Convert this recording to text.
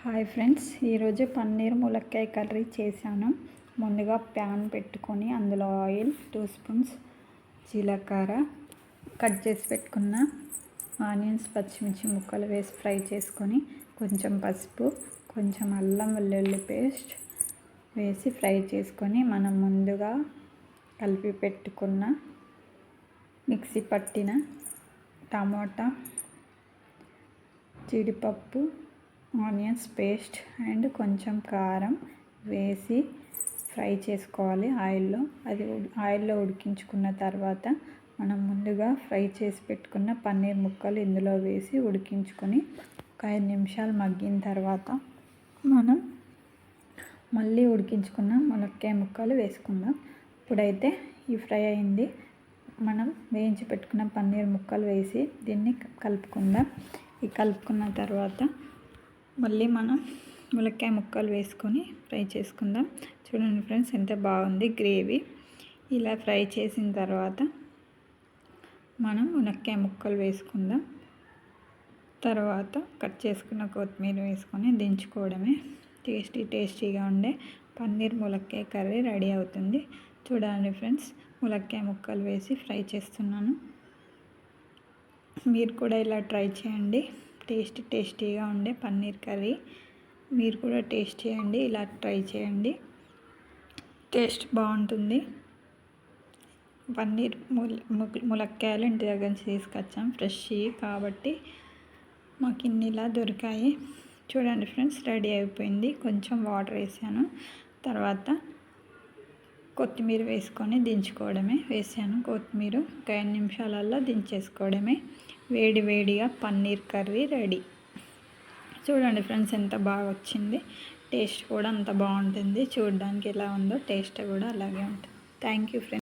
Hi friends, ఈరోజు పన్నీర్ ములక్కాయ curry చేశాను. ముందుగా ప్యాన్ పెట్టుకొని అందులో ఆయిల్ 2 స్పూన్స్, జీలకర్ర, కట్ చేసి పెట్టుకున్న ఆనియన్స్, పచ్చిమిర్చి ముక్కలు వేసి ఫ్రై చేసుకొని కొంచెం పసుపు, కొంచెం అల్లం వెల్లుల్లి పేస్ట్ వేసి ఫ్రై చేసుకొని మనం ముందుగా కలిపి పెట్టుకున్న మిక్సీ పట్టిన టమాటా, జీడిపప్పు, ఆనియన్స్ పేస్ట్ అండ్ కొంచెం కారం వేసి ఫ్రై చేసుకోవాలి ఆయిల్లో ఉడికించుకున్న తర్వాత మనం ముందుగా ఫ్రై చేసి పెట్టుకున్న పన్నీర్ ముక్కలు ఇందులో వేసి ఉడికించుకొని ఒక 5 నిమిషాలు మగ్గిన తర్వాత మనం మళ్ళీ ఉడికించుకున్న ములక్కాయ ముక్కలు వేసుకుందాం. ఇప్పుడైతే ఈ ఫ్రై అయింది, మనం వేయించి పెట్టుకున్న పన్నీర్ ముక్కలు వేసి దీన్ని కలుపుకుందాం. ఈ కలుపుకున్న తర్వాత మళ్ళీ మనం ములక్కాయ ముక్కలు వేసుకొని ఫ్రై చేసుకుందాం. చూడండి ఫ్రెండ్స్, ఎంత బాగుంది గ్రేవీ. ఇలా ఫ్రై చేసిన తర్వాత మనం ములక్కాయ ముక్కలు వేసుకుందాం. తర్వాత కట్ చేసుకున్న కొత్తిమీర వేసుకొని దించుకోవడమే. టేస్టీగా ఉండే పన్నీర్ ములక్కాయ కర్రీ రెడీ అవుతుంది. చూడండి ఫ్రెండ్స్, ములక్కాయ ముక్కలు వేసి ఫ్రై చేస్తున్నాను. మీరు కూడా ఇలా ట్రై చేయండి. టేస్టీగా ఉండే పన్నీర్ కర్రీ మీరు కూడా టేస్ట్ చేయండి, ఇలా ట్రై చేయండి, టేస్ట్ బాగుంటుంది. పన్నీర్ ములక్కాయలు ఇంటి దగ్గర నుంచి తీసుకొచ్చాం, ఫ్రెష్ కాబట్టి మాకు ఇన్నిలా దొరికాయి. చూడండి ఫ్రెండ్స్, రెడీ అయిపోయింది. కొంచెం వాటర్ వేసాను, తర్వాత కొత్తిమీర వేసుకొని దించుకోవడమే. వేసాను కొత్తిమీర, ఒక 5 నిమిషాలలో దించేసుకోవడమే. వేడిగా పన్నీర్ కర్రీ రెడీ. చూడండి ఫ్రెండ్స్, ఎంత బాగా వచ్చింది. టేస్ట్ కూడా అంత బాగుంటుంది. చూడడానికి ఎలా ఉందో టేస్ట్ కూడా అలాగే ఉంటుంది. Thank you friends.